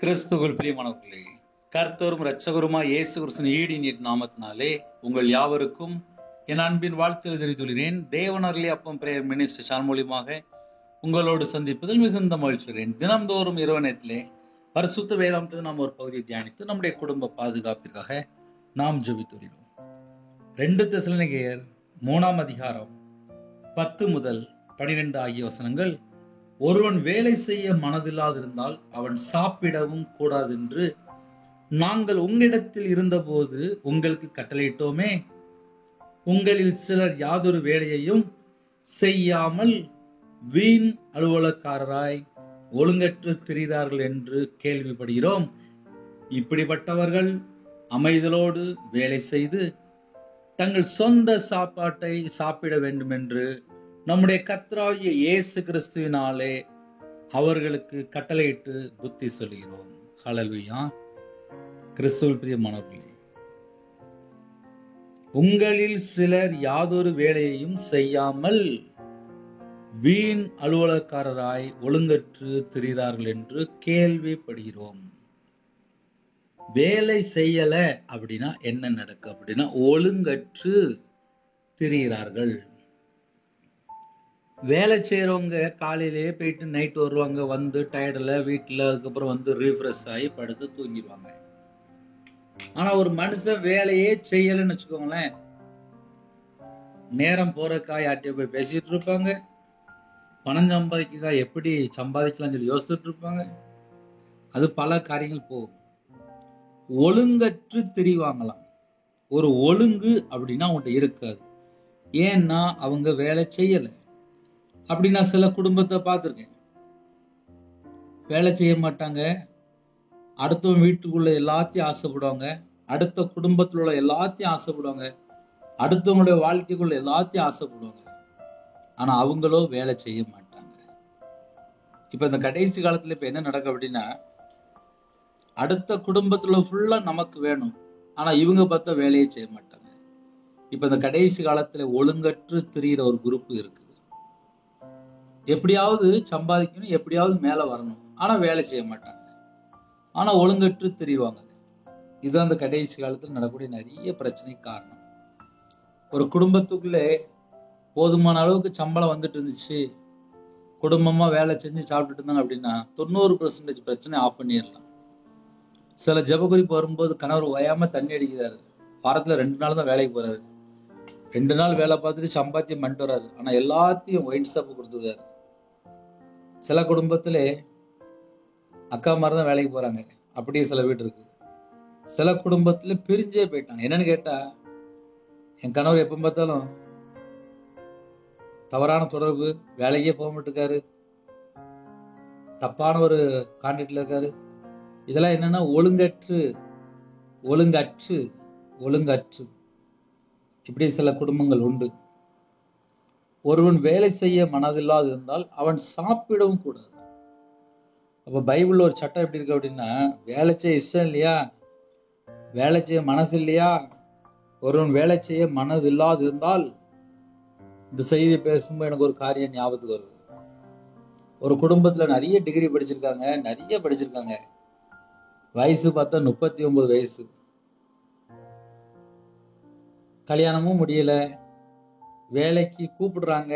கிறிஸ்துவுக்குள் பிரியமானவர்களே, கர்த்தரும் இரட்சகருமாய் இயேசு கிறிஸ்துவின் ஈடின் நாமத்தினாலே உங்கள் யாவருக்கும் என் அன்பின் வாழ்த்துக்களை தெரிவித்துள்ளேன். தேவனர்லி அப்பம் பிரேயர் மினிஸ்டர் சேனல் மூலியமாக உங்களோடு சந்திப்பதில் மிகுந்த மகிழ்ச்சிகிறேன். தினம்தோறும் இரவு நேரத்திலே பரிசுத்த வேதாந்தத்தில் நாம் ஒரு பகுதியை தியானித்து நம்முடைய குடும்ப பாதுகாப்பிற்காக நாம் ஜெபித்துள்ளோம். 2 தெசலோனிக்கேயர் 3 அதிகாரம் 10 முதல் 12 ஆகிய வசனங்கள். ஒருவன் வேலை செய்ய மனதில்லாதிருந்தால் அவன் சாப்பிடவும் கூடாதென்று நாங்கள் உங்களிடத்தில் இருந்தபோது உங்களுக்கு கட்டளையிட்டோமே. உங்களில் சிலர் யாதொரு வேலையையும் செய்யாமல் வீண் அலுவலக்காரராய் ஒழுங்கற்று திரிகிறார்கள் என்று கேள்விப்படுகிறோம். இப்படிப்பட்டவர்கள் அமைதலோடு வேலை செய்து தங்கள் சொந்த சாப்பாட்டை சாப்பிட வேண்டும் என்று நம்முடைய கர்த்தராகிய இயேசு கிறிஸ்துவினாலே அவர்களுக்கு கட்டளையிட்டு புத்தி சொல்கிறோம். ஹல்லேலூயா. கிறிஸ்துவில் பிரியமானவர்களே, உங்களில் சிலர் யாதொரு வேலையையும் செய்யாமல் வீண் அலுவலக்காரராய் ஒழுங்கற்று திரிகிறார்கள் என்று கேள்விப்படுகிறோம். வேலை செய்யல அப்படின்னா என்ன நடக்கும் அப்படின்னா ஒழுங்கற்று திரிகிறார்கள். வேலை செய்யறவங்க காலையிலேயே போயிட்டு நைட் வருவாங்க, வந்து டயர்டில் வீட்டில் அதுக்கப்புறம் வந்து ரீஃப்ரெஷ் ஆகி படுத்து தூங்கிடுவாங்க. ஆனா ஒரு மனுஷன் வேலையே செய்யலன்னு வச்சுக்கோங்களேன், நேரம் போறக்கா யார்கிட்டயோ போய் பேசிட்டு இருப்பாங்க, பணம் சம்பாதிக்கா எப்படி சம்பாதிக்கலாம் சொல்லி யோசிச்சுட்டு இருப்பாங்க. அது பல காரியங்கள் போகும். ஒழுங்கற்று திரிவாங்களாம். ஒரு ஒழுங்கு அப்படின்னா அவங்கள்ட்ட இருக்காது. ஏன்னா அவங்க வேலை செய்யல. அப்படி நான் சில குடும்பத்தை பார்த்துருக்கேன். வேலை செய்ய மாட்டாங்க, அடுத்தவங்க வீட்டுக்குள்ள எல்லாத்தையும் ஆசைப்படுவாங்க, அடுத்த குடும்பத்தில் உள்ள எல்லாத்தையும் ஆசைப்படுவாங்க, அடுத்தவங்களுடைய வாழ்க்கைக்குள்ள எல்லாத்தையும் ஆசைப்படுவாங்க. ஆனா அவங்களோ வேலை செய்ய மாட்டாங்க. இப்ப இந்த கடைசி காலத்துல இப்ப என்ன நடக்கும் அப்படின்னா, அடுத்த குடும்பத்துல ஃபுல்லா நமக்கு வேணும், ஆனா இவங்க பார்த்தா வேலையை செய்ய மாட்டாங்க. இப்ப இந்த கடைசி காலத்துல ஒழுங்கற்று திரிகிற ஒரு குரூப் இருக்கு. எப்படியாவது சம்பாதிக்கணும், எப்படியாவது மேல வரணும், ஆனா வேலை செய்ய மாட்டாங்க, ஆனா ஒழுங்கற்று திரிவாங்க. இதுதான் அந்த கடைசி காலத்துல நடக்கக்கூடிய நிறைய பிரச்சனைக்கு காரணம். ஒரு குடும்பத்துக்குள்ளே போதுமான அளவுக்கு சம்பளம் வந்துட்டு இருந்துச்சு, குடும்பமா வேலை செஞ்சு சாப்பிட்டுட்டு இருந்தாங்க அப்படின்னா 90% பிரச்சனை ஆஃப் பண்ணிடலாம். சில ஜெபகுறிப்பு வரும்போது கணவர் ஓயாம தண்ணி அடிக்கிறாரு, வாரத்துல 2 நாள் தான் வேலைக்கு போறாரு, 2 நாள் வேலை பார்த்துட்டு சம்பாத்தியம் பண்ணிட்டு வர்றாரு, ஆனா எல்லாத்தையும் ஒயின் ஷாப் கொடுத்துருக்காரு. சில குடும்பத்துல அக்கா மாதிரி தான் வேலைக்கு போறாங்க, அப்படியே சில வீடு இருக்கு. சில குடும்பத்துல பிரிஞ்சே போயிட்டாங்க. என்னன்னு கேட்டா, என் கணவர் எப்ப பார்த்தாலும் தவறான தொடர்பு, வேலைக்கே போக மாட்டேக்காரு, தப்பான ஒரு கான்டாக்ட்ல இருக்காரு. இதெல்லாம் என்னன்னா ஒழுங்கற்று இப்படி சில குடும்பங்கள் உண்டு. ஒருவன் வேலை செய்ய மனதில்லாது இருந்தால் அவன் சாப்பிடவும் கூடாது. அப்ப பைபிள்ல ஒரு சட்டம் எப்படி இருக்கு அப்படின்னா, வேலை செய்ய இஷ்டம் இல்லையா, வேலை செய்ய மனசு இல்லையா, ஒருவன் வேலை செய்ய மனது இல்லாது இருந்தால். இந்த செய்தி பேசும்போது எனக்கு ஒரு காரியம் ஞாபகத்துக்கு வருது. ஒரு குடும்பத்துல நிறைய டிகிரி படிச்சிருக்காங்க, வயசு பார்த்தா 39 வயசு, கல்யாணமும் முடியல, வேலைக்கு கூப்பிடுறாங்க,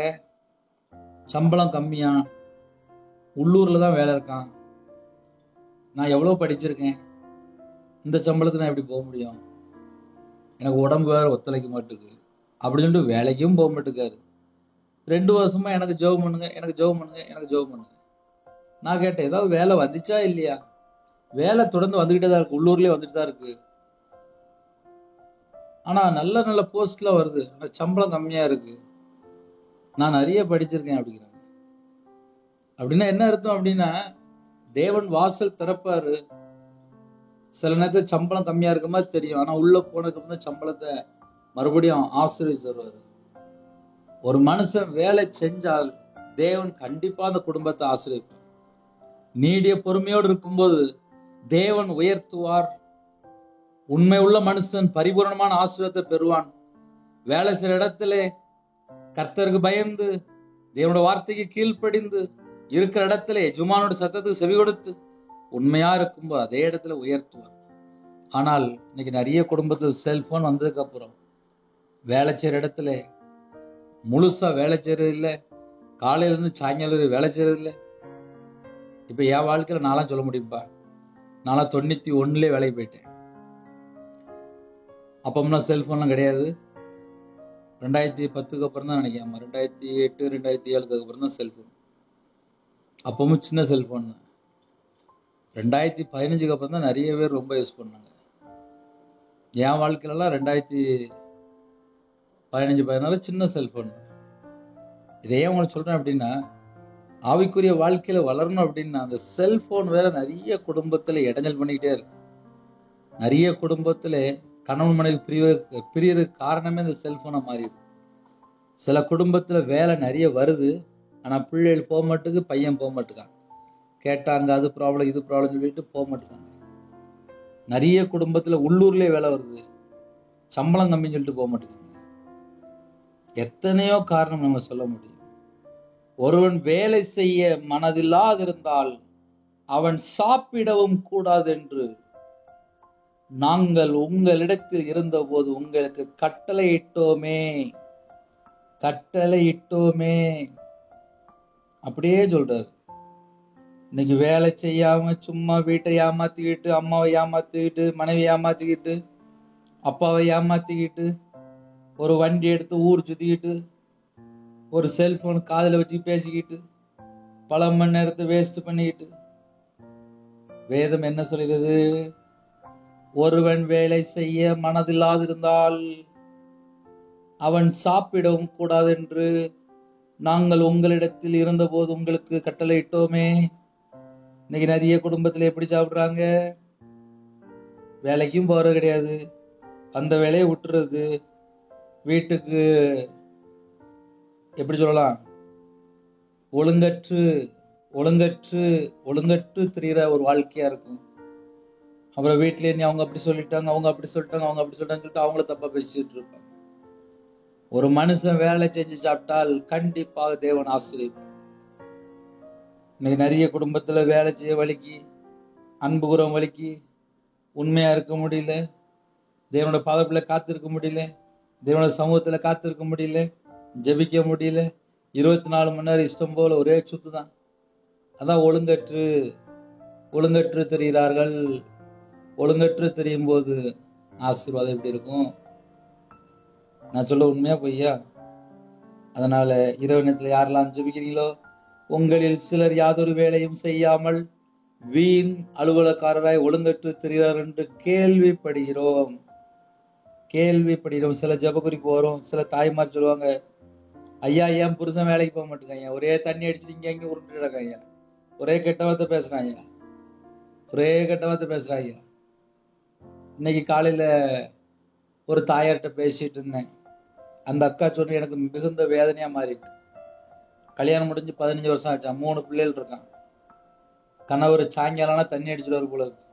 சம்பளம் கம்மியா, உள்ளூர்ல தான் வேலை இருக்கான். நான் எவ்வளவு படிச்சிருக்கேன், இந்த சம்பளத்துக்கு நான் எப்படி போக முடியும், எனக்கு உடம்பு வேற ஒத்துழைக்க மாட்டுக்கு அப்படின்னு சொல்லிட்டு வேலைக்கும் போக மாட்டேக்காரு. 2 வருஷமா எனக்கு ஜெபம் பண்ணுங்க. நான் கேட்டேன், ஏதாவது வேலை வந்துச்சா இல்லையா? வேலை தொடர்ந்து வந்துகிட்டே தான் இருக்கு, உள்ளூர்லயே வந்துட்டு தான் இருக்கு, ஆனா நல்ல நல்ல போஸ்ட்ல வருது, ஆனா சம்பளம் கம்மியா இருக்கு, நான் நிறைய படிச்சிருக்கேன் அப்படிங்கிறாங்க. அப்படின்னா என்ன அர்த்தம் அப்படின்னா, தேவன் வாசல் திறப்பாரு, சில நேரத்துல சம்பளம் கம்மியா இருக்க மாதிரி தெரியும், ஆனா உள்ள போனதுக்கு சம்பளத்தை மறுபடியும் ஆசீர்வதிச்சு தருவாரு. ஒரு மனுஷன் வேலை செஞ்சால் தேவன் கண்டிப்பா அந்த குடும்பத்தை ஆசீர்வதிப்பார். நீடிய பொறுமையோடு இருக்கும்போது தேவன் உயர்த்துவார். உண்மை உள்ள மனுஷன் பரிபூரணமான ஆசீர்வாதத்தை பெறுவான். வேலை செய்யற இடத்துல கர்த்தருக்கு பயந்து தேவனோட வார்த்தைக்கு கீழ்ப்படிந்து இருக்கிற இடத்துல எஜமானோட சத்தத்துக்கு செவி கொடுத்து உண்மையா இருக்கும்போது அதே இடத்துல உயர்த்துவார். ஆனால் இன்னைக்கு நிறைய குடும்பத்தில் செல்போன் வந்ததுக்கு அப்புறம் வேலை செய்யற இடத்துல முழுசா வேலை செய்யறது இல்லை, காலையில இருந்து சாயங்காலம் வேலை செய்யறது இல்லை. இப்ப என் வாழ்க்கையில நான்லாம் சொல்ல முடியும்பா, நான்லாம் 91 வேலைக்கு போயிட்டேன். அப்பம்னா செல்போன்லாம் கிடையாது. 2010க்கு அப்புறம் தான் நினைக்கிறேன், 2008 2007க்கு அப்புறம் தான் செல்போன். அப்பவும் சின்ன செல்போன் தான். 2015க்கு அப்புறம் தான் நிறைய பேர் ரொம்ப யூஸ் பண்ணாங்க. என் வாழ்க்கையிலலாம் 2015-14 சின்ன செல்போன். இதையே உங்களுக்கு சொல்றேன் அப்படின்னா, ஆவிக்குரிய வாழ்க்கையில வளரணும் அப்படின்னா அந்த செல்போன் வேற நிறைய குடும்பத்துல இடைஞ்சல் பண்ணிக்கிட்டே இருக்கு. நிறைய குடும்பத்துல கணவன் மனைவி பிரியறதுக்கு காரணமே இந்த செல்போனை மாறிடுது. சில குடும்பத்துல வேலை நிறைய வருது, ஆனா பிள்ளைகள் போக மாட்டுக்கு, பையன் போக மாட்டுக்கான். கேட்டாங்க அது ப்ராப்ளம் இது ப்ராப்ளம் சொல்லிட்டு போக மாட்டுக்காங்க. நிறைய குடும்பத்துல உள்ளூர்லயே வேலை வருது, சம்பளம் கம்மின்னு சொல்லிட்டு போக மாட்டேங்குது. எத்தனையோ காரணம் நம்ம சொல்ல முடியும். ஒருவன் வேலை செய்ய மனதில்லாதிருந்தால் அவன் சாப்பிடவும் கூடாது என்று நாங்கள் உங்களிடத்தில் இருந்தபோது உங்களுக்கு கட்டளையிட்டோமே அப்படியே சொல்றாரு. இன்னைக்கு வேலை செய்யாம சும்மா வீட்டை ஏமாத்திக்கிட்டு, அம்மாவை ஏமாத்திக்கிட்டு, மனைவி ஏமாத்திக்கிட்டு, அப்பாவை ஏமாத்திக்கிட்டு, ஒரு வண்டி எடுத்து ஊர் சுத்திக்கிட்டு, ஒரு செல்போன் காதுல வச்சு பேசிக்கிட்டு, பல மணி நேரத்தை வேஸ்ட் பண்ணிக்கிட்டு. வேதம் என்ன சொல்கிறது? ஒருவன் வேலை செய்ய மனதில்லாதிருந்தால் அவன் சாப்பிடவும் கூடாது என்று நாங்கள் உங்களிடத்தில் இருந்தபோது உங்களுக்கு கட்டளையிட்டோமே. இன்னைக்கு நிறைய குடும்பத்துல எப்படி சாப்பிடுறாங்க? வேலைக்கும் போறது கிடையாது, அந்த வேலையை விட்டுறது, வீட்டுக்கு எப்படி சொல்லலாம், ஒழுங்கற்று திரிகிற ஒரு வாழ்க்கையா இருக்கும். அப்புறம் வீட்டுல இருந்து அவங்க அப்படி சொல்லிட்டாங்க, அவங்க அப்படி சொல்லிட்டு அவங்கள தப்பா பேசிட்டு இருப்பாங்க. ஒரு மனுஷன் வேலை செஞ்சு சாப்பிட்டால் கண்டிப்பாக தேவன் ஆசீர்வதிப்பார். இன்னைக்கு நிறைய குடும்பத்துல வேலை செய்ய வலிக்கு, அன்பு குரம் வலிக்கு, உண்மையா இருக்க முடியல, தேவனோட பாதத்துல காத்திருக்க முடியல, தேவனோட சமூகத்துல காத்திருக்க முடியல, ஜெபிக்க முடியல. 24 மணி நேரம் இஷ்டம் போல ஒரே சுத்து தான். அதான் ஒழுங்கற்று தெரிகிறார்கள். ஒழுங்கற்று தெரியும் போது ஆசீர்வாதம் எப்படி இருக்கும்? நான் சொல்ல உண்மையா பொய்யா? அதனால இரவு நேரத்துல யாரெல்லாம் ஜெபிக்கிறீங்களோ, உங்களில் சிலர் யாதொரு வேலையும் செய்யாமல் வீண் அலுவலக்காரராய் ஒழுங்கற்று தெரிகிறார் என்று கேள்விப்படுகிறோம். சில ஜெப குறிப்பு வரும், சில தாய்மார் சொல்லுவாங்க, ஐயா என் புருஷன் வேலைக்கு போக மாட்டேங்க, ஒரே தண்ணி அடிச்சுட்டு இங்க உருட்டு கிடக்காங்க, ஒரே கெட்ட வார்த்தை பேசுறாங்க. இன்னைக்கு காலையில ஒரு தாயார்கிட்ட பேசிட்டு இருந்தேன். அந்த அக்கா சொன்ன எனக்கு மிகுந்த வேதனையா மாறிட்டு. கல்யாணம் முடிஞ்சு 15 வருஷம் ஆச்சா, 3 பிள்ளைகள் இருக்கான். கணவர் சாயங்காலம்னா தண்ணி அடிச்சுட்டு போல இருக்கு.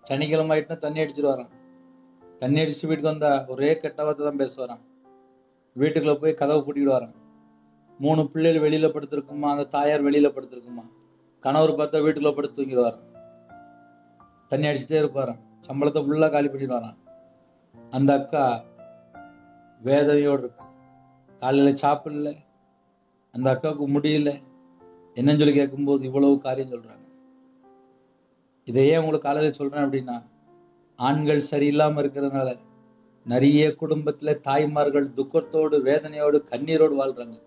சனிக்கிழமை ஆயிட்டுனா தண்ணி அடிச்சுட்டு வரான். தண்ணி அடிச்சு வீட்டுக்கு வந்தா ஒரே கெட்ட வார்த்தை தான் பேசுவாரான். வீட்டுக்குள்ள போய் கதவை பூட்டிக்கிட்டு வரான். 3 பிள்ளைகள் வெளியில படுத்திருக்குமா, அந்த தாயார் வெளியில படுத்திருக்குமா, கணவர் பார்த்தா வீட்டுக்குள்ள படுத்து தூங்கிடுவாரான். தண்ணி அடிச்சுட்டே இருப்பாரான், சம்பளத்தை ஃபுல்லா காலி பண்ணிட்டு வரான். அந்த அக்கா வேதனையோடு இருக்கு. காலையில சாப்பிடல, அந்த அக்காவுக்கு முடியல. என்னன்னு சொல்லி கேட்கும்போது இவ்வளவு காரியம் சொல்றாங்க. இதையே உங்களுக்கு காலையில சொல்றேன் அப்படின்னா, ஆண்கள் சரியில்லாம இருக்கிறதுனால நிறைய குடும்பத்துல தாய்மார்கள் துக்கத்தோடு, வேதனையோடு, கண்ணீரோடு வாழ்றாங்க.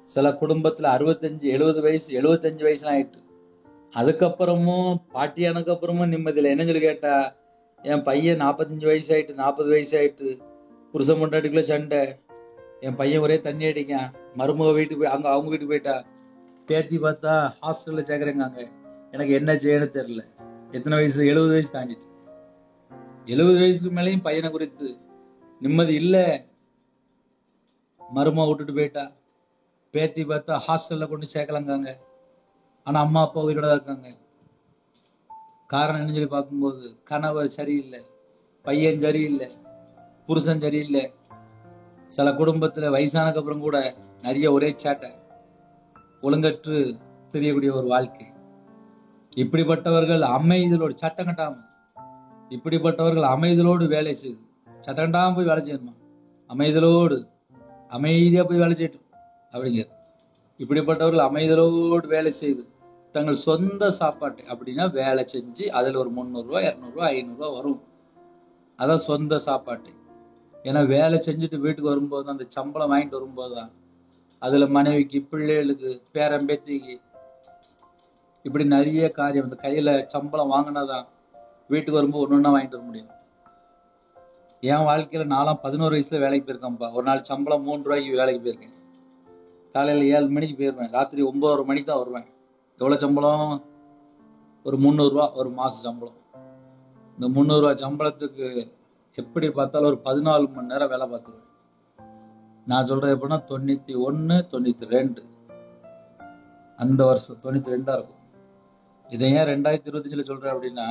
சில குடும்பத்துல 65-70 வயசு, 75 வயசு ஆயிட்டு, அதுக்கப்புறமும் பாட்டியானதுக்கு அப்புறமும் நிம்மதியில. என்ன சொல்லி கேட்டா, என் பையன் 45 வயசு ஆயிட்டு, 40 வயசு ஆயிட்டு, புருஷன் பொண்டாட்டிக்குள்ள சண்டை, என் பையன் ஒரே தண்ணி அடிக்கான், மருமக வீட்டுக்கு போய் அவங்க வீட்டுக்கு போயிட்டா, பேத்தி பார்த்தா ஹாஸ்டல்ல சேர்க்கறேங்க, எனக்கு என்ன செய்யணும் தெரியல. எத்தனை வயசு? 70 வயசு தாண்டிட்டு. 70 வயசுக்கு மேலேயும் பையனை குறித்து நிம்மதி இல்ல. மருமக விட்டுட்டு போயிட்டா, பேத்தி பார்த்தா ஹாஸ்டல்ல கொண்டு சேர்க்கலாங்க, ஆனா அம்மா அப்பா உயிரோட இருக்காங்க. காரணம் என்ன சொல்லி பார்க்கும்போது, கணவர் சரியில்லை, பையன் சரியில்லை, புருஷன் சரியில்லை. சில குடும்பத்துல வயசானதுக்கு அப்புறம் கூட நிறைய ஒரே சேட்டை, ஒழுங்கற்று தெரியக்கூடிய ஒரு வாழ்க்கை. இப்படிப்பட்டவர்கள் அமைதலோடு சட்டம் கட்டாம, இப்படிப்பட்டவர்கள் அமைதலோடு வேலை செய்து, சட்டம் கட்டாம போய் வேலை செய்யணுமா? அமைதலோடு அமைதியா போய் வேலை செய்யட்டும் அப்படிங்க. இப்படிப்பட்டவர்கள் அமைதலோடு வேலை செய்து தங்கள் சொந்த சாப்பாட்டை, அப்படின்னா வேலை செஞ்சு அதுல ஒரு 300 ரூபாய் 200 ரூபாய் 500 ரூபாய் வரும். அதான் சொந்த சாப்பாட்டை. ஏன்னா வேலை செஞ்சுட்டு வீட்டுக்கு வரும்போது அந்த சம்பளம் வாங்கிட்டு வரும்போதுதான் அதுல மனைவிக்கு, பிள்ளைகளுக்கு, பேரம்பேத்திக்கு, இப்படி நிறைய காரியம். அந்த கையில சம்பளம் வாங்கினாதான் வீட்டுக்கு வரும்போது ஒன்னொன்னா வாங்கிட்டு வர முடியும். என் வாழ்க்கையில நான்லாம் 11 வயசுல வேலைக்கு போயிருக்கேன்ப்பா. ஒரு நாள் சம்பளம் 3 ரூபாய்க்கு வேலைக்கு போயிருக்கேன். காலையில 7 மணிக்கு போயிருவேன், ராத்திரி 9:30 மணிக்கு தான் வருவேன். எவ்வளவு சம்பளம்? ஒரு 300 ரூபா ஒரு மாச சம்பளம். இந்த 300 ரூபாய் சம்பளத்துக்கு எப்படி பார்த்தாலும் ஒரு 14 மணி நேரம் வேலை பார்த்துருவேன். நான் சொல்றது எப்படின்னா 91 92 அந்த வருஷம் 92 இருக்கும். இதை ஏன் 2025 சொல்றேன் அப்படின்னா,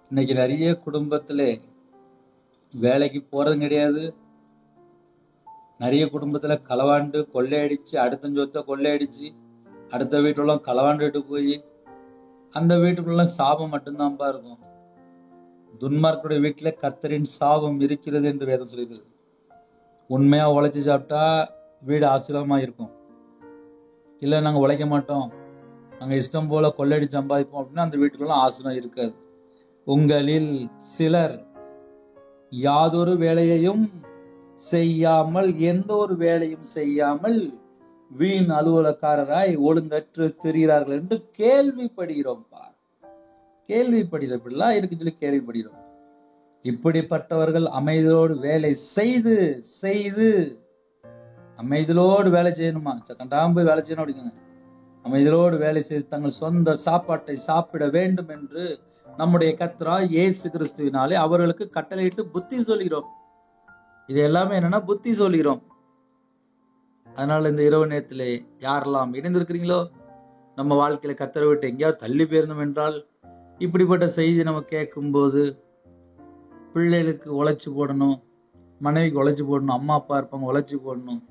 இன்னைக்கு நிறைய குடும்பத்திலே வேலைக்கு போறதும் கிடையாது. நிறைய குடும்பத்துல களவாண்டு கொள்ளையடிச்சு, அடுத்த சொத்தை கொள்ளையடிச்சு அடுத்த வீட்டுல களவாண்டுட்டு போய் அந்த வீட்டுக்குள்ள சாபம் மட்டும்தான்ப்பா இருக்கும். துன்மார்க்குடைய வீட்டுல கர்த்தரின் சாபம் இருக்கிறது என்று வேதம் சொல்லிடுது. உண்மையா உழைச்சு சாப்பிட்டா வீடு ஆசீர்வாதமா இருக்கும். இல்ல நாங்க உழைக்க மாட்டோம், நாங்க இஷ்டம் போல கொள்ளையடி சம்பாதிப்போம் அப்படின்னா அந்த வீட்டுக்குள்ள ஆசீர்வாதம் இருக்காது. உங்களில் சிலர் யாதொரு வேலையையும் செய்யாமல், எந்த ஒரு வேலையும் செய்யாமல் வீண் அலுவலக்காரராய் ஒழுங்கற்று திரிகிறார்கள் என்று கேள்விப்படுகிறோம். கேள்விப்படுகிறோம், இப்படிலாம் இருக்கு சொல்லி கேள்விப்படுகிறோம். இப்படிப்பட்டவர்கள் அமைதியோடு வேலை செய்து செய்து, அமைதியோடு வேலை செய்யணுமா? சத்தண்டாம போய் வேலை செய்யணும் அப்படிங்க. அமைதியோடு வேலை செய்து தங்கள் சொந்த சாப்பாட்டை சாப்பிட வேண்டும் என்று நம்முடைய கர்த்தராகிய இயேசு கிறிஸ்துவினாலே அவர்களுக்கு கட்டளையிட்டு புத்தி சொல்கிறோம். இது எல்லாமே என்னன்னா புத்தி சொல்கிறோம். அதனால இந்த இரவு நேரத்திலே யாரெல்லாம் இணைந்திருக்கிறீங்களோ, நம்ம வாழ்க்கையில கர்த்தரை விட்டு எங்கேயாவது தள்ளி போயிருந்தோம் என்றால், இப்படிப்பட்ட செய்தி நம்ம கேட்கும் போது பிள்ளைகளுக்கு உழைச்சி போடணும், மனைவிக்கு உழைச்சி போடணும், அம்மா அப்பா இருப்பாங்க உழைச்சி போடணும்.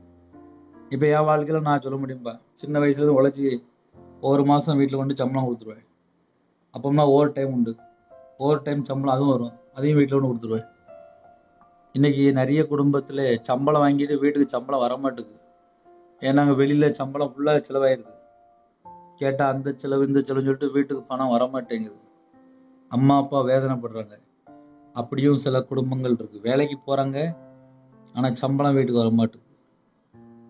இப்ப என் வாழ்க்கையில நான் சொல்ல முடியும்பா, சின்ன வயசுல இருந்து உழைச்சி ஒரு மாசம் வீட்டுல கொண்டு சம்பளம் கொடுத்துருவேன். அப்பமா ஓவர் டைம் உண்டு, ஓவர் டைம் சம்பளம் அதுவும் வரும், அதையும் வீட்டுல கொண்டு கொடுத்துருவேன். இன்னைக்கு நிறைய குடும்பத்துல சம்பளம் வாங்கிட்டு வீட்டுக்கு சம்பளம் வர மாட்டேங்குது. ஏன்னா வெளியில சம்பளம் ஃபுல்லா செலவாயிருது. கேட்டா அந்த செலவு இந்த செலவுன்னு சொல்லிட்டு வீட்டுக்கு பணம் வர மாட்டேங்குது. அம்மா அப்பா வேதனைப்படுறாங்க. அப்படியும் சில குடும்பங்கள் இருக்கு, வேலைக்கு போறாங்க ஆனா சம்பளம் வீட்டுக்கு வர மாட்டேங்குது.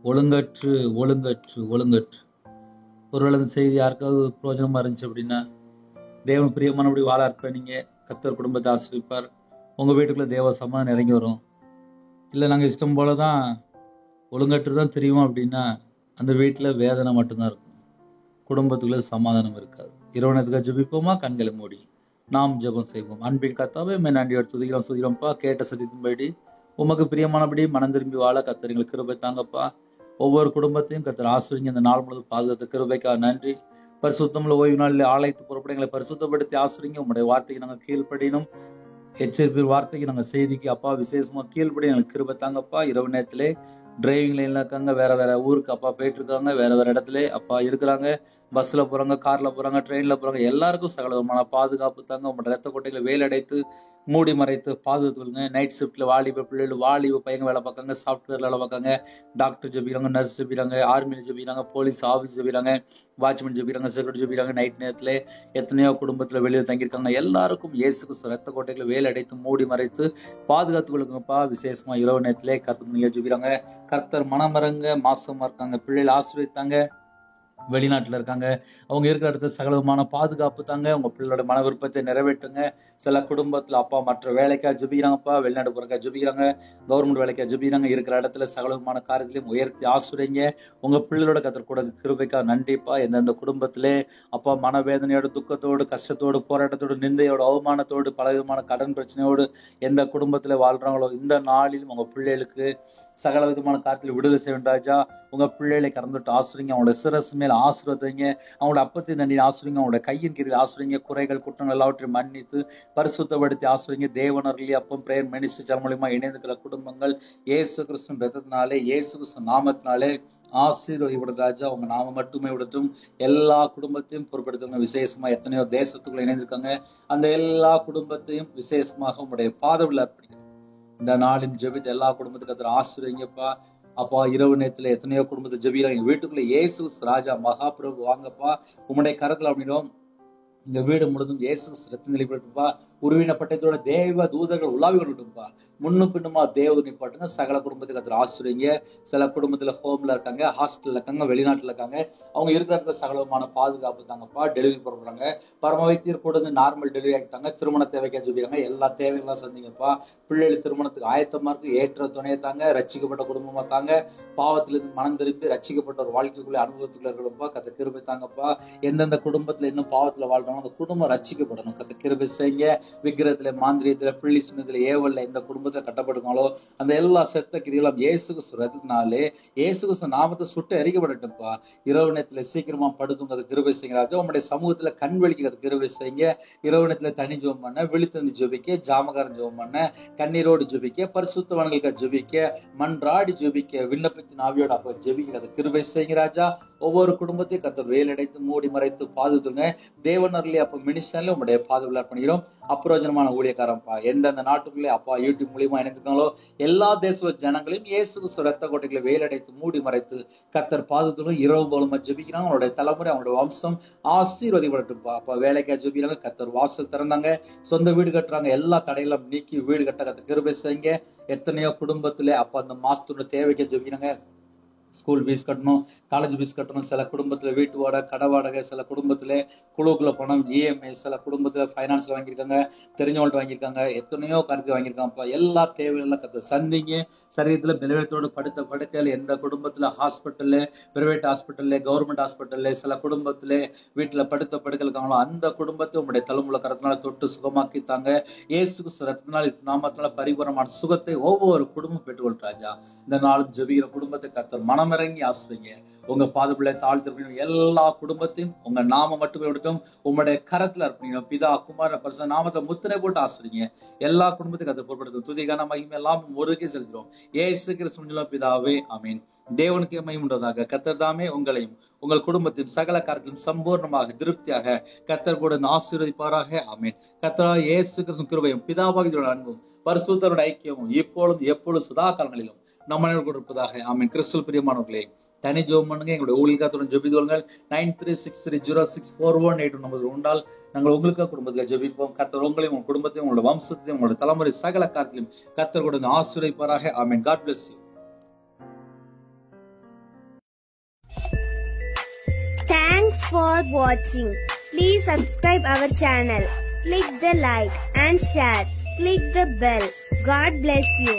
ஒழுங்கற்று ஒழுங்கற்று ஒழுங்கற்று. ஒருவேளை இந்த செய்தி யாருக்காவது பிரயோஜனமா இருந்துச்சு அப்படின்னா, தேவன் பிரியமானபடி வாழ அர்ப்பணிங்க, கர்த்தர் குடும்பத்தை ஆசீர்வதிப்பார். உங்க வீட்டுக்குள்ள தேவ சமாதானம் இறங்கி வரும். இல்லை நாங்க இஷ்டம் போலதான் ஒழுங்கற்று தான் தெரியும் அப்படின்னா அந்த வீட்டுல வேதனை மட்டும்தான் இருக்கும், குடும்பத்துக்குள்ள சமாதானம் இருக்காது. இரவனத்துக்காக ஜெபிப்போமா? கண்களை மூடி நாம் ஜெபம் செய்வோம். அன்பின் கர்த்தாவே, நன்றியோடு துதிக்கிறோம் சுதிக்கிறோம்ப்பா. கேட்ட சதிக்கும்படி உமக்கு பிரியமானபடி மனம் திரும்பி வாழ கர்த்தர் எங்களுக்கு கிருபை தாங்கப்பா. ஒவ்வொரு குடும்பத்தையும் கர்த்தர் ஆசீர்வதிங்க. இந்த நாள் முழுவதும் பாதுகாத்த கிருபைக்காக நன்றி. பரிசுத்தமுள்ள ஓய்வு நாளில் ஆலயத்து புறப்பட எங்களை பரிசுத்தப்படுத்தி ஆசீர்வதிங்க. உங்களுடைய வார்த்தைக்கு நாங்கள் கீழ்ப்படியணும். எச்சரிப்பு வார்த்தைக்கு நாங்கள் செய்திக்கு அப்பா விசேஷமா கீழ்படி எங்களுக்கு கிருபை தாங்கப்பா. இரவு நேரத்திலே டிரைவிங் லைன்ல இருக்காங்க, வேற வேற ஊருக்கு அப்பா போயிட்டு இருக்காங்க, வேற வேற இடத்துல அப்பா இருக்கிறாங்க, பஸ்ல போறாங்க, கார்ல போறாங்க, ட்ரெயின்ல போறாங்க, எல்லாருக்கும் சகலமான பாதுகாப்பு தாங்க. உங்களோட ரத்த கோட்டைகளை வேல் அடைத்து மூடி மறைத்து பாதுகாத்துக்கொள்ளுங்க. நைட் ஷிப்ட்ல வாலிப பிள்ளைகள் வாலிப பையங்க வேலை பார்க்காங்க, சாஃப்ட்வேர்ல வேலை பார்க்காங்க, டாக்டர் ஜெபிக்கிறாங்க, நர்ஸ் ஜெபிக்கிறாங்க, ஆர்மியில் ஜெபிக்கிறாங்க, போலீஸ் ஆஃபீஸ் ஜெபிக்கிறாங்க, வாட்ச்மேன் ஜெபிக்கிறாங்க, செக்யூரிட்டி ஜெபிக்கிறாங்க. நைட் நேரத்துல எத்தனையோ குடும்பத்துல வெளியில் தங்கியிருக்காங்க. எல்லாருக்கும் இயேசுக்கு ரத்த கோட்டைகளை வேல் அடைத்து மூடி மறைத்து பாதுகாத்துக் கொள்ளுங்கப்பா. விசேஷமா இரவு நேரத்திலே கர்த்தர் ஜெபிக்கிறாங்க. கர்த்தர் மனமரங்க மாசமா இருக்காங்க, பிள்ளைகள் ஆசீர்வதித்தாங்க, வெளிநாட்டுல இருக்காங்க, அவங்க இருக்கிற இடத்துல சகலமான பாதுகாப்பு தாங்க. உங்க பிள்ளையோட மன விருப்பத்தை நிறைவேற்றுங்க. சில குடும்பத்துல அப்பா மற்ற வேலைக்காக ஜெபிக்கிறாங்கப்பா, வெளிநாடு போறக்கா ஜெபிக்கிறாங்க, கவர்மெண்ட் வேலைக்காக ஜெபிக்கிறாங்க. இருக்கிற இடத்துல சகலமான காரியத்திலையும் உயர்த்தி ஆசுரிங்க. உங்க பிள்ளைகளோட கர்த்தர் கூட கிருபைக்காக நன்றிப்பா. எந்தெந்த குடும்பத்திலே அப்பா மனவேதனையோடு, துக்கத்தோடு, கஷ்டத்தோடு, போராட்டத்தோடு, நிந்தையோடு, அவமானத்தோடு, பலவிதமான கடன் பிரச்சனையோடு எந்த குடும்பத்துல வாழ்றாங்களோ, இந்த நாளிலும் உங்க பிள்ளைகளுக்கு சகல விதமான காரியத்தில் விடுதலை செய்ய வேண்டாஜா. உங்க பிள்ளைகளை கறந்துட்டு ஆசுரிங்க. அவங்களோட சிரசு மேல ஆசீர்வதிங்க. அவங்களோட அப்பத்தை தண்ணி ஆசுரிங்க. அவங்களோட கையின் கீழ் ஆசுரிங்க. குறைகள் குற்றங்கள் எல்லாவற்றையும் மன்னித்து பரிசுத்தப்படுத்தி ஆசுரிங்க. தேவனர்களே அப்பம் பிரேயர் மினிஸ்ட்ரி சேனல் மூலமா இணைந்துக்கிற குடும்பங்கள் இயேசு கிறிஸ்துவின் ரத்தத்தினாலே, இயேசு கிறிஸ்து நாமத்தினாலே ஆசீர்வதிக்கப்படும் ராஜா. உங்க நாம மட்டுமே விடட்டும். எல்லா குடும்பத்தையும் பொறுப்படுத்துங்க. விசேஷமா எத்தனையோ தேசத்துக்குள்ள இணைந்திருக்காங்க. அந்த எல்லா குடும்பத்தையும் விசேஷமாக உங்களுடைய பாதவில் அர்ப்பணிக்கிறோம். இந்த நாளின் ஜெபித்த எல்லா குடும்பத்துக்கு கர்த்தர் ஆசீர்வதிங்கப்பா. அப்பா, இரவு நேரத்துல எத்தனையோ குடும்பத்தை ஜெபிக்கிறாங்க. எங்க வீட்டுக்குள்ள இயேசு ராஜா மகாபிரபு வாங்கப்பா, உம்முடைய கரத்துல அப்படின்னோம். இங்க வீடு முழுதும் இயேசு ரத்தம் தெளிப்பா. உருவின பட்டத்தோட தேவ தூதர்கள் உலாவி கொண்டுட்டுப்பா. முன்னும் பின்னுமா தேவ நிப்பாட்டுங்க. சகல குடும்பத்துக்கு கர்த்தர் ஆசீர்வதிங்க. சில குடும்பத்துல ஹோம்ல இருக்காங்க, ஹாஸ்டல்ல இருக்காங்க, வெளிநாட்டுல இருக்காங்க. அவங்க இருக்கிற இடத்துல சகலமான பாதுகாப்பு தாங்கப்பா. டெலிவரி போடுறாங்க. பரம வைத்தியர் கூட வந்து நார்மல் டெலிவரி ஆகிட்டாங்க. திருமண தேவைக்காக சொல்லிடுறாங்க. எல்லா தேவைகள்லாம் சந்திங்கப்பா. பிள்ளைகள் திருமணத்துக்கு ஆயத்தமா இருக்கு. ஏற்ற துணையை தாங்க. ரட்சிக்கப்பட்ட குடும்பமா தாங்க. பாவத்திலிருந்து மனம் திரும்பி ரட்சிக்கப்பட்ட ஒரு வாழ்க்கைக்குள்ள அனுபவத்துக்குள்ள இருக்கணும்ப்பா. கர்த்தர் கிருபை தாங்கப்பா. எந்தெந்த குடும்பத்துல இன்னும் பாவத்துல வாழ்றோம் அந்த குடும்பம் ரட்சிக்கப்படணும். கர்த்தர் கிருபை செய்யுங்க. விக்கிரத்துல, மாந்திரியத்துல, பிள்ளி சுண்ணத்துல, ஏவல்ல எந்த குடும்பத்தை கட்டப்படுங்களோ அந்த எல்லா செத்த கிரிகளும் இயேசு கிறிஸ்து ரத்தத்தினாலே இயேசு கிறிஸ்து நாமத்தை சுட்டு எரிக்கப்படட்டும்ப்பா. இரவு நேரத்துல சீக்கிரமா படுத்துங்க. அது கிருபை செய்யுங்க. உங்களுடைய சமூகத்துல கண் வெளிக்க கிருபை செய்யுங்க. இரவு நேரத்துல தனி ஜெபம் பண்ண, விழித்தந்து ஜெபிக்க, ஜாமகாரம் ஜெபம் பண்ண, கண்ணீரோடு ஜெபிக்க, பரிசுத்தவான்களுக்கு ஜெபிக்க, மன்றாடி ஜெபிக்க, விண்ணப்பத்தின் ஆவியோட அப்ப ஜெபிக்க அது கிருபை செய்யுங்க ராஜா. ஒவ்வொரு குடும்பத்தையும் கர்த்தர் வேலடைத்து மூடி மறைத்து பாதுகாத்துங்க. தேவனர்லயே அப்ப மினிஸ்டர்ல உங்களுடைய பாதுகாப்பு பண்ணிக்கிறோம். அப்பிரோஜனமான ஊழியக்காரன்ப்பா. எந்தெந்த நாட்டுக்குள்ளே அப்பா யூடியூப் மூலியமா இணைந்திருக்காங்களோ எல்லா தேச ஜனங்களையும் இயேசு ரத்த கோட்டைகளை வேலடைத்து மூடி மறைத்து கர்த்தர் பாதுகாத்து இரவு மூலமா ஜெபிக்கிறாங்க. அவங்களுடைய தலைமுறை, அவங்களுடைய வம்சம் ஆசீர்வதிக்கப்படட்டும்ப்பா. அப்ப வேலைக்கா ஜெபிக்கிறாங்க. கர்த்தர் வாசல் திறந்தாங்க. சொந்த வீடு கட்டுறாங்க. எல்லா தடையெல்லாம் நீக்கி வீடு கட்ட கர்த்தர் கிருபை செய்யுங்க. எத்தனையோ குடும்பத்திலே அப்ப அந்த மாசத்தோட தேவைக்கு ஜெபிக்கிறாங்க. ஸ்கூல் ஃபீஸ் கட்டணும், காலேஜ் ஃபீஸ் கட்டணும். சில குடும்பத்துல வீட்டு வாடகை, கடை வாடகை, சில குடும்பத்துல குழுக்குள்ள பணம், இஎம்ஐ, சில குடும்பத்துல பைனான்ஸ்ல வாங்கியிருக்காங்க, தெரிஞ்சவங்கள்ட்ட வாங்கியிருக்காங்க, எத்தனையோ கருத்து வாங்கியிருக்காங்கப்பா. எல்லா தேவையெல்லாம் கத்த சந்திங்க. சரீரத்துல பலவீனத்தோடு படுத்த படுக்கையில் எந்த குடும்பத்துல ஹாஸ்பிட்டல்ல, பிரைவேட் ஹாஸ்பிட்டல்ல, கவர்மெண்ட் ஹாஸ்பிட்டல்ல, சில குடும்பத்துல வீட்டுல படுத்த படுக்கை இருக்காங்களோ அந்த குடும்பத்தை உங்களுடைய தலைமுறை கரத்தினால தொட்டு சுகமாக்கி தாங்க. இயேசு கிறிஸ்து ரத்தத்தினால் நாமத்தினால பரிபூரணமான சுகத்தை ஒவ்வொரு குடும்பம் பெற்றுக்கொள் ராஜா. இந்த நாளும் ஜெபிக்கிற குடும்பத்தை கர்த்தர் மனமிறங்கி ஆசிரியங்க. உங்க பாதுபிள்ளை தாழ்த்து எல்லா குடும்பத்தையும் உங்க நாம மட்டுமே விடுத்தோம் உங்களுடைய கரத்துல இருப்பீங்க. பிதா குமார பரிசுத்த நாமத்தை முத்திரை போட்டு ஆசிரியங்க. எல்லா குடும்பத்தையும் கர்த்தர் பொறுப்படுத்தும். துதிகான மகிமை எல்லாம் ஒருக்கே செலுத்துறோம். இயேசு கிறிஸ்து பிதாவே ஆமீன். தேவனுக்கு மகிமை உண்டதாக. கர்த்தர் தாமே உங்களையும் உங்கள் குடும்பத்தையும் சகல காரியத்திலும் சம்பூர்ணமாக திருப்தியாக கர்த்தர் கூட ஆசீர்வதிப்பாராக. ஆமீன். கர்த்தராகிய இயேசு கிறிஸ்து கிருபையும் பிதாவாகியோட அன்பும் பரிசுத்தரோட ஐக்கியமும் இப்பொழுதும் எப்பொழுது சதா காலங்களிலும் நம்ம கொடுப்பதாக. ஆமீன். கிறிஸ்துவில் பிரியமானவர்களே, தனி ஜெபம் பண்ணுங்க. எங்களுடைய ஊழியக்காரத்துடன் ஜெபித்துள்ளுங்கள். 9363064181 நம்பர் உண்டால் நாங்கள் உங்களுக்காக குடும்பத்துக்கு ஜெபிப்போம். கர்த்தர் உங்களையும் உங்கள் குடும்பத்தையும் உங்களோட வம்சத்தையும் உங்களோட தலைமுறை சகல காரியத்திலும் கர்த்தர் கூட ஆசீர்வதிப்பாராக. ஆமீன். God bless you. Thanks for watching. Please subscribe our channel. Click the like and share. Click the bell. God bless you.